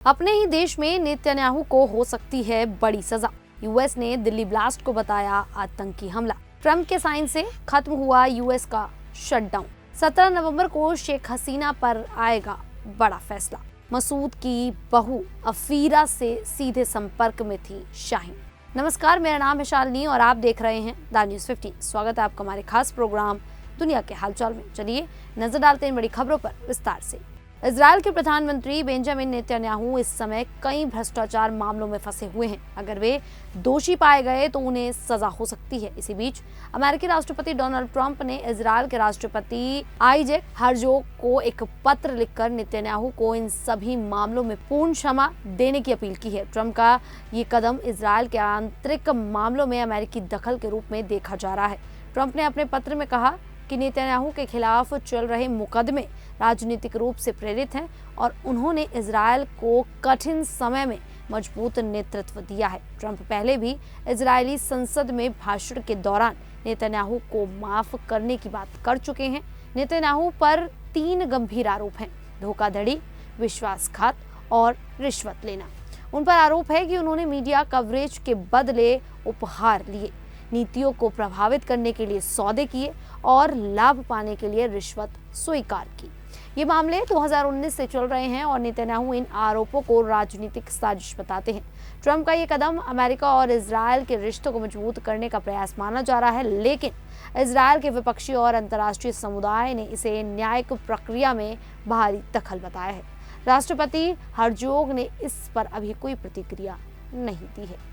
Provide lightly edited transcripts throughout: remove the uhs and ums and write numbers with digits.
अपने ही देश में नेतन्याहू को हो सकती है बड़ी सजा। यूएस ने दिल्ली ब्लास्ट को बताया आतंकी हमला। ट्रंप के साइन से खत्म हुआ यूएस का शटडाउन। 17 नवंबर को शेख हसीना पर आएगा बड़ा फैसला। मसूद की बहू अफीरा से सीधे संपर्क में थी शाहीन। नमस्कार, मेरा नाम है शालिनी और आप देख रहे हैं द न्यूज़ 15। स्वागत है आपका हमारे खास प्रोग्राम दुनिया के हालचाल में। चलिए नजर डालते हैं बड़ी खबरों पर विस्तार से। इजराइल के प्रधानमंत्री बेंजामिन नेतन्याहू इस समय कई भ्रष्टाचार मामलों में फंसे हुए हैं। अगर वे दोषी पाए गए तो उन्हें सजा हो सकती है। इसी बीच अमेरिकी राष्ट्रपति डोनाल्ड ट्रंप ने इजराइल के राष्ट्रपति आइजैक हर्जोग को एक पत्र लिखकर नेतन्याहू को इन सभी मामलों में पूर्ण क्षमा देने की अपील की है। ट्रंप का ये कदम इजराइल के आंतरिक मामलों में अमेरिकी दखल के रूप में देखा जा रहा है। ट्रंप ने अपने पत्र में कहा कि नेतन्याहू के खिलाफ चल रहे मुकदमे राजनीतिक रूप से प्रेरित हैं और उन्होंने इजराइल को कठिन समय में मजबूत नेतृत्व दिया है। ट्रंप पहले भी इजरायली संसद में भाषण के दौरान नेतन्याहू को माफ करने की बात कर चुके हैं। नेतन्याहू पर 3 गंभीर आरोप हैं: धोखाधड़ी, विश्वासघात और रिश्वत लेना। उन पर आरोप है कि उन्होंने मीडिया कवरेज के बदले उपहार लिए, नीतियों को प्रभावित करने के लिए सौदे किए और लाभ पाने के लिए रिश्वत स्वीकार की। ये मामले 2019 से चल रहे हैं और नेतन्याहू इन आरोपों को राजनीतिक साजिश बताते हैं। ट्रंप का ये कदम अमेरिका और इजराइल के रिश्तों को मजबूत करने का प्रयास माना जा रहा है, लेकिन इजराइल के विपक्षी और अंतर्राष्ट्रीय समुदाय ने इसे न्यायिक प्रक्रिया में भारी दखल बताया है। राष्ट्रपति हर्जोग ने इस पर अभी कोई प्रतिक्रिया नहीं दी है।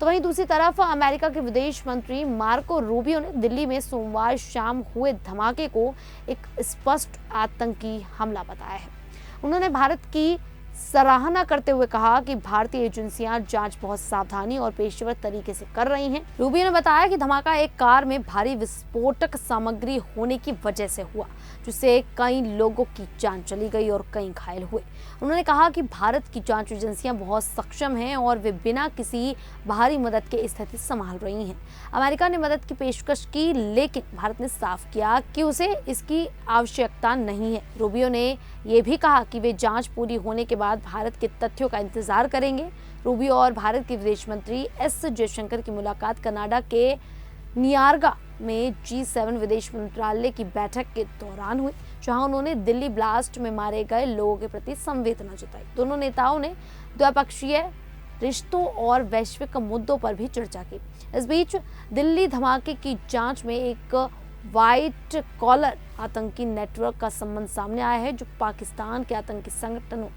तो वहीं दूसरी तरफ अमेरिका के विदेश मंत्री मार्को रूबियो ने दिल्ली में सोमवार शाम हुए धमाके को एक स्पष्ट आतंकी हमला बताया है। उन्होंने भारत की सराहना करते हुए कहा कि भारतीय एजेंसियां जांच बहुत सावधानी और पेशेवर तरीके से कर रही हैं। रूबियो ने बताया कि धमाका एक कार में भारी विस्फोटक सामग्री होने की वजह से हुआ, जिससे कई लोगों की जान चली गई और कई घायल हुए। उन्होंने कहा कि भारत की जांच एजेंसियां बहुत सक्षम हैं और वे बिना किसी बाहरी मदद के स्थिति संभाल रही हैं। अमेरिका ने मदद की पेशकश की, लेकिन भारत ने साफ किया कि उसे इसकी आवश्यकता नहीं है। रूबियो ने यह भी कहा कि वे जांच पूरी होने के बाद भारत के तथ्यों का इंतजार करेंगे। रूबियो और भारत के विदेश मंत्री एस जयशंकर की मुलाकात कनाडा के नियार्गा में G7 विदेश मंत्रालय की बैठक के दौरान हुई, जहां उन्होंने दिल्ली ब्लास्ट में मारे गए लोगों के प्रति संवेदना जताई। दोनों नेताओं ने द्विपक्षीय रिश्तों और वैश्विक मुद्दों पर भी चर्चा की। इस बीच दिल्ली धमाके की जांच में एक व्हाइट कॉलर आतंकी नेटवर्क का संबंध सामने आया है, जो पाकिस्तान के आतंकी संगठनों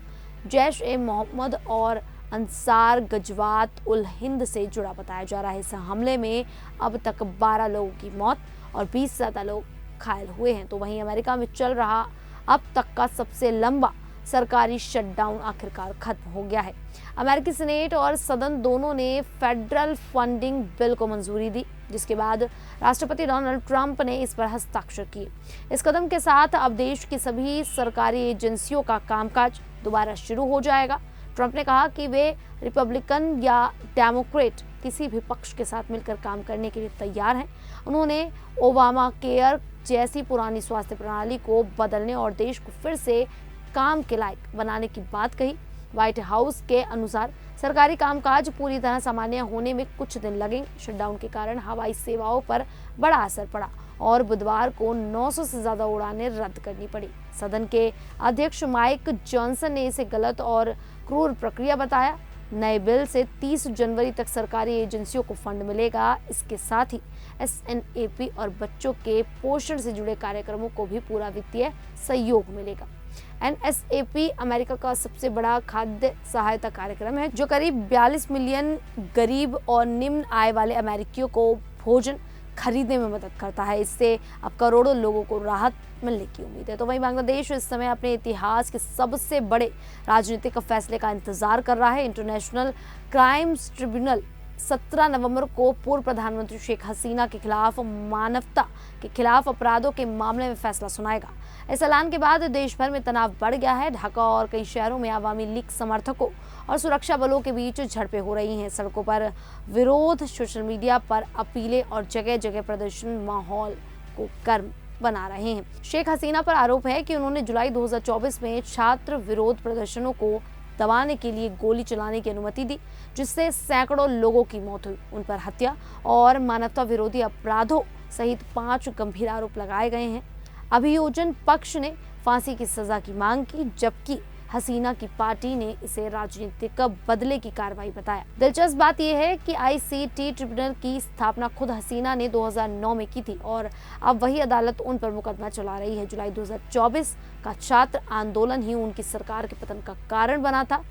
जैश-ए-मोहम्मद और अंसार गजवात उल हिंद से जुड़ा बताया जा रहा है। इस हमले में अब तक 12 लोगों की मौत और 20 से ज्यादा लोग घायल हुए हैं। तो वहीं अमेरिका में चल रहा अब तक का सबसे लंबा सरकारी शटडाउन आखिरकार खत्म हो गया है। अमेरिकी सीनेट और सदन दोनों ने फेडरल फंडिंग बिल को मंजूरी दी, जिसके बाद राष्ट्रपति डोनाल्ड ट्रंप ने इस पर हस्ताक्षर किए। इस कदम के साथ अब देश की सभी सरकारी एजेंसियों का कामकाज दोबारा शुरू हो जाएगा। ट्रंप ने कहा कि वे रिपब्लिकन या डेमोक्रेट किसी भी पक्ष के साथ मिलकर काम करने के लिए तैयार हैं। उन्होंने ओबामा केयर जैसी पुरानी स्वास्थ्य प्रणाली को बदलने और देश को फिर से काम के लायक बनाने की बात कही। व्हाइट हाउस के अनुसार सरकारी कामकाज पूरी तरह सामान्य होने में कुछ दिन लगेंगे। शटडाउन के कारण हवाई सेवाओं पर बड़ा असर पड़ा और बुधवार को 900 से ज्यादा उड़ानें रद्द करनी पड़ी। सदन के अध्यक्ष माइक जॉनसन ने इसे गलत और क्रूर प्रक्रिया बताया। नए बिल से 30 जनवरी तक सरकारी एजेंसियों को फंड मिलेगा। इसके साथ ही SNAP और बच्चों के पोषण से जुड़े कार्यक्रमों को भी पूरा वित्तीय सहयोग मिलेगा। NSAP अमेरिका का सबसे बड़ा खाद्य सहायता कार्यक्रम है, जो करीब 42 मिलियन गरीब और निम्न आय वाले अमेरिकियों को भोजन खरीदने में मदद करता है। इससे अब करोड़ों लोगों को राहत मिलने की उम्मीद है। तो वहीं बांग्लादेश इस समय अपने इतिहास के सबसे बड़े राजनीतिक फैसले का इंतजार कर रहा है। इंटरनेशनल क्राइम्स ट्रिब्यूनल 17 नवंबर को पूर्व प्रधानमंत्री शेख हसीना के खिलाफ मानवता के खिलाफ अपराधों के मामले में फैसला सुनाएगा। इस ऐलान के बाद देश भर में तनाव बढ़ गया है। ढाका और कई शहरों में अवामी लीग समर्थकों और सुरक्षा बलों के बीच झड़पें हो रही हैं। सड़कों पर विरोध, सोशल मीडिया पर अपीलें और जगह जगह प्रदर्शन माहौल को गर्म बना रहे हैं। शेख हसीना पर आरोप है कि उन्होंने जुलाई 2024 में छात्र विरोध प्रदर्शनों को दबाने के लिए गोली चलाने की अनुमति दी, जिससे सैकड़ों लोगों की मौत हुई। उन पर हत्या और मानवता विरोधी अपराधों सहित 5 गंभीर आरोप लगाए गए हैं। अभियोजन पक्ष ने फांसी की सजा की मांग की, जबकि हसीना की पार्टी ने इसे राजनीतिक बदले की कार्रवाई बताया। दिलचस्प बात यह है कि आईसीटी ट्रिब्यूनल की स्थापना खुद हसीना ने 2009 में की थी और अब वही अदालत उन पर मुकदमा चला रही है। जुलाई 2024 का छात्र आंदोलन ही उनकी सरकार के पतन का कारण बना था।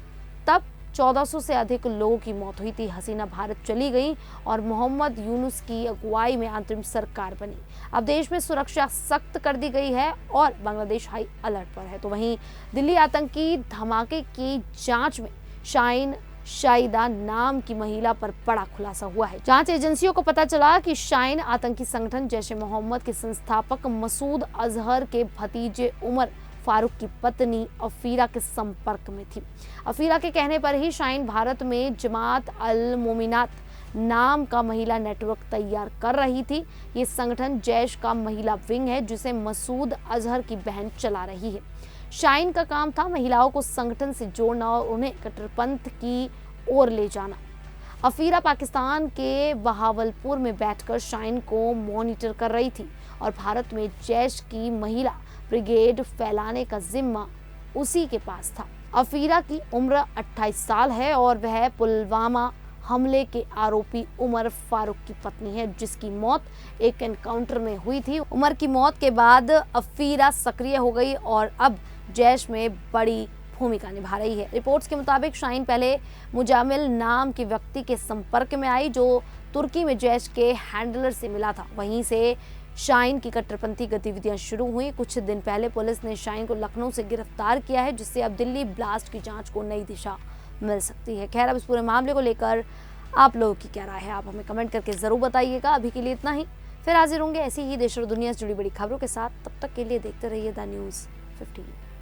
तब 1400 से अधिक लोगों की मौत हुई थी। हसीना भारत चली गई और मोहम्मद यूनुस की अगुवाई में अंतरिम सरकार बनी। अब देश में सुरक्षा सख्त कर दी गई है और बांग्लादेश हाई अलर्ट पर है। तो वहीं दिल्ली आतंकी धमाके की जांच में शाहीन शाहिदा नाम की महिला पर बड़ा खुलासा हुआ है। जांच एजेंसियों को पता चला कि शाहीन आतंकी संगठन जैश-ए मोहम्मद के संस्थापक मसूद अजहर के भतीजे उमर फारूक की पत्नी अफीरा के संपर्क में थी। अफीरा के कहने पर ही शाहीन भारत में जमात अल मोमिनात नाम का महिला नेटवर्क तैयार कर रही थी। ये संगठन जैश का महिला विंग है, जिसे मसूद अजहर की बहन चला रही है। शाहीन का काम था महिलाओं को संगठन से जोड़ना और उन्हें कट्टरपंथ की ओर ले जाना। अफीरा पाकिस्तान के बहावलपुर में बैठकर शाहीन को मॉनिटर कर रही थी और भारत में जैश की महिला ब्रिगेड फैलाने का जिम्मा उसी के पास था। अफीरा की उम्र 28 साल है और वह पुलवामा हमले के आरोपी उमर फारूक की पत्नी है, जिसकी मौत एक एनकाउंटर में हुई थी। उमर की मौत के बाद अफीरा सक्रिय हो गई और अब जैश में बड़ी भूमिका निभा रही है। रिपोर्ट्स के मुताबिक शाहीन पहले मुजामिल नाम के व्यक्ति के संपर्क में आई, जो तुर्की में जैश के हैंडलर से मिला था। वहीं से शाहीन की कट्टरपंथी गतिविधियां शुरू हुई। कुछ दिन पहले पुलिस ने शाहीन को लखनऊ से गिरफ्तार किया है, जिससे अब दिल्ली ब्लास्ट की जांच को नई दिशा मिल सकती है। खैर, अब इस पूरे मामले को लेकर आप लोगों की क्या राय है, आप हमें कमेंट करके जरूर बताइएगा। अभी के लिए इतना ही, फिर हाजिर होंगे ऐसी ही देश और दुनिया से जुड़ी बड़ी खबरों के साथ। तब तक के लिए देखते रहिए द न्यूज़ 15।